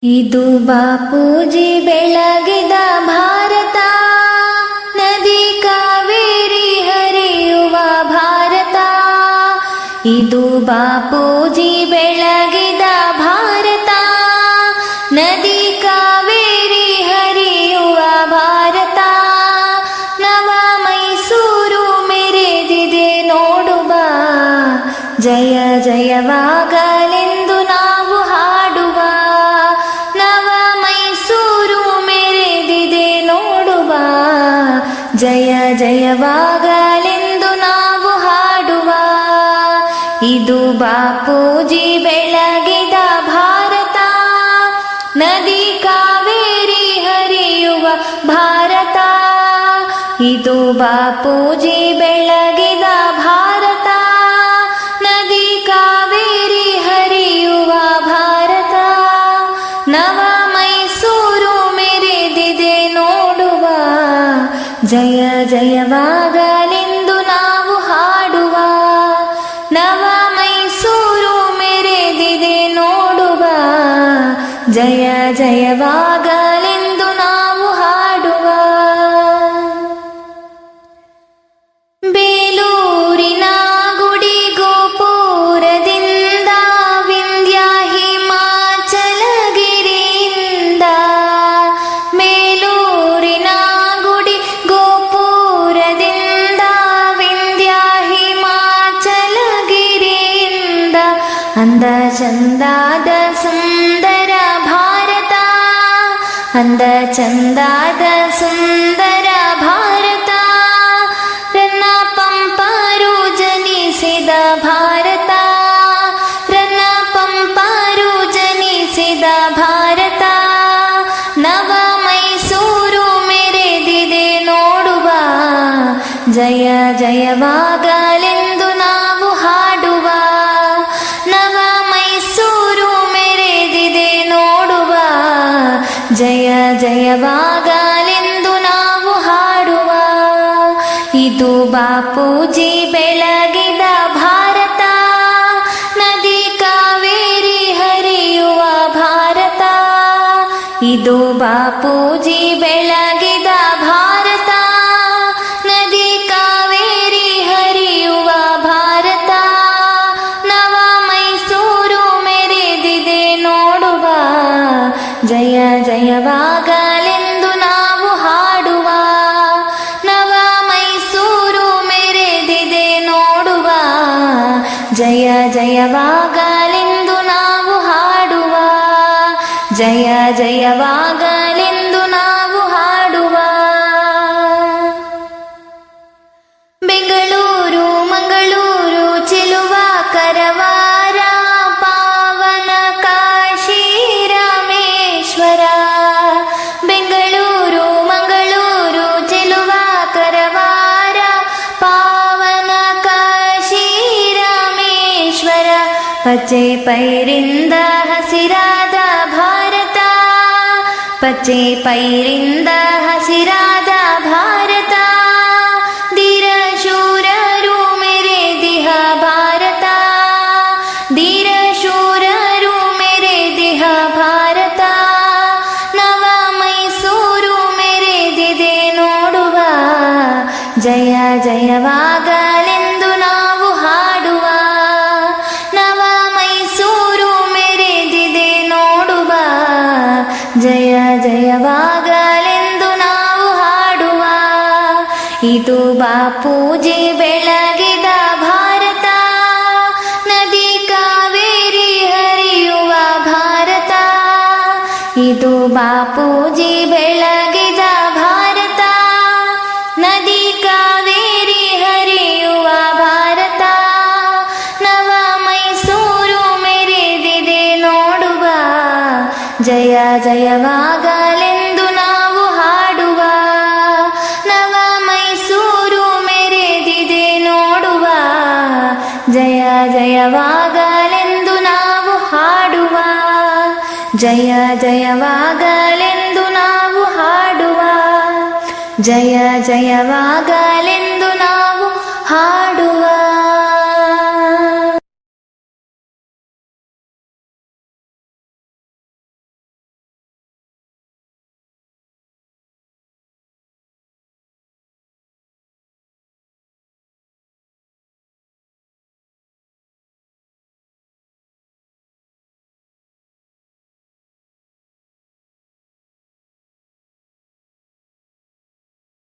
ಇದು ಬಾಪೂಜಿ ಬೆಳಗಿದ ಭಾರತ, ನದಿ ಕಾವೇರಿ ಹರಿಯುವ ಭಾರತ. ಇದು ಬಾಪೂಜಿ ಬೆಳಗಿದ ಭಾರತ, ನದಿ ಕಾವೇರಿ ಹರಿಯುವ ಭಾರತ. ನವ ಮೈಸೂರು ಮೆರೆದಿದೆ ನೋಡುವ, ಜಯ ಜಯವಾಗಲೆಂದು ನಾವು ಹಾಡುವ. ನವ ಮೈಸೂರು ಮೆರೆದಿದೆ ನೋಡುವ, ಜಯ ಜಯವಾಗಲೆಂದು ನಾವು ಹಾಡುವ. ಇದು ಬಾಪೂಜಿ ಬೆಳಗಿದ ಭಾರತ, ನದಿ ಕಾವೇರಿ ಹರಿಯುವ ಭಾರತ. ಇದು ಬಾಪೂಜಿ ಬೆಳಗಿದ ಭಾರತ, ನದಿ ಕಾವೇರಿ ಹರಿಯುವ ಭಾರತ. ನವ ಮೈಸೂರು ಮೆರೆದಿದೆ ನೋಡುವ, ಜಯ ಜಯವಾಗಲೆಂದು ನಾವು ಹಾಡುವ. ನವ ಮೈಸೂರು ಮೆರೆದಿದೆ ನೋಡುವ, ಜಯ ಜಯವಾಗಲೆಂದು ನಾವು ಹಾಡುವ. ಬೇಲೂರಿನ ಗುಡಿ ಗೋಪುರದಿಂದ, ವಿಂಧ್ಯ ಹಿಮಾಚಲಗಿರಿಯಿಂದ. ಬೇಲೂರಿನ ಗುಡಿ ಗೋಪುರದಿಂದ, ವಿಂಧ್ಯ ಹಿಮಾಚಲಗಿರಿಯಿಂದ. ಅಂದ ಚಂದಾದ ಸುಂದರ ಭಾರತ, ಅಂದ ಚಂದಾದ ಸುಂದರ ಭಾರತ. ರನ್ನ ಪಂಪರು ಜನಿಸಿದ ಭಾರತ, ರನ್ನ ಪಂಪರು ಜನಿಸಿದ ಭಾರತ. ನವ ಮೈಸೂರು ಮೆರೆದಿದೆ ನೋಡುವ, ಜಯ ಜಯವಾಗಲೆಂದು ನಾವು ಹಾಡುವ. ನವ ಮೈಸೂರು ಮೆರೆದಿದೆ ನೋಡುವ, ಜಯ ಜಯವಾಗಲೆಂದು ನಾವು ಹಾಡುವ. ಇದು ಬಾಪೂಜಿ ಬೆಳಗಿದ ಭಾರತ, ನದಿ ಕಾವೇರಿ ಹರಿಯುವ ಭಾರತ. ಇದು ಬಾಪೂಜಿ ಬೆಳಗಿದ ಭಾರತ, ನದಿ ಕಾವೇರಿ ಹರಿಯುವ ಭಾರತ. ನವ ಮೈಸೂರು ಮೆರೆದಿದೆ ನೋಡುವ, ಜಯ ಜಯವಾಗಲೆಂದು ನಾವು ಹಾಡುವ. ನವ ಮೈಸೂರು ಮೆರೆದಿದೆ ನೋಡುವ, ಜಯ ಜಯವಾಗಲೆಂದು ನಾವು ಹಾಡುವ. ಜಯ ಜಯವಾಗಲೆಂದು ನಾವು ಹಾಡುವ. ಬೆಂಗಳೂರು ಮಂಗಳೂರು ಚೆಲುವ ಕರವಾರ, ಪಾವನ ಕಾಶಿ ರಾಮೇಶ್ವರ. ಬೆಂಗಳೂರು ಮಂಗಳೂರು ಚೆಲುವ ಕರವಾರ, ಪಾವನ ಕಾಶಿ ರಾಮೇಶ್ವರ. ಪಚ್ಚೆ ಪೈರಿಂದ ಹಸಿರಾದ ಭಾರತ, ಪಚ್ಚೆ ಪೈರಿಂದ ಹಸಿರಾದ ಭಾರತ. ಧೀರ ಶೂರರು ಮೆರೆದಿಹ ಭಾರತ, ಧೀರ ಶೂರರು ಮೆರೆದಿಹ ಭಾರತ. ನವ ಮೈಸೂರು ಮೆರೆದಿದೆ ನೋಡುವ, ಜಯ ಜಯವಾಗಲೆಂದು ನಾವು ಹಾಡುವ. ನವ ಮೈಸೂರು ಮೆರೆದಿದೆ ನೋಡುವ, ಜಯ ಜಯವಾಗಲೆಂದು ನಾವು ಹಾಡುವ. ಇದು ಬಾಪೂಜಿ ಬೆಳಗಿದ ಭಾರತ, ನದಿ ಕಾವೇರಿ ಹರಿಯುವ ಭಾರತ. ಇದು ಬಾಪೂಜಿ ಬೆಳಗಿದ ಭಾರತ, ನದಿ ಕಾವೇರಿ ಹರಿಯುವ ಭಾರತ. ನವ ಮೈಸೂರು ಮೆರೆದಿದೆ ನೋಡುವ, ಜಯ ಜಯವಾಗಲೆಂದು ನಾವು ಹಾಡುವ. ನವ ಮೈಸೂರು ಮೆರೆದಿದೆ ನೋಡುವ, ಜಯ ಜಯವಾಗಲೆಂದು ನಾವು ಹಾಡುವ. ಜಯ ಜಯವಾಗಲೆಂದು ನಾವು ಹಾಡುವ, ಜಯ ಜಯವಾಗಲೆಂದು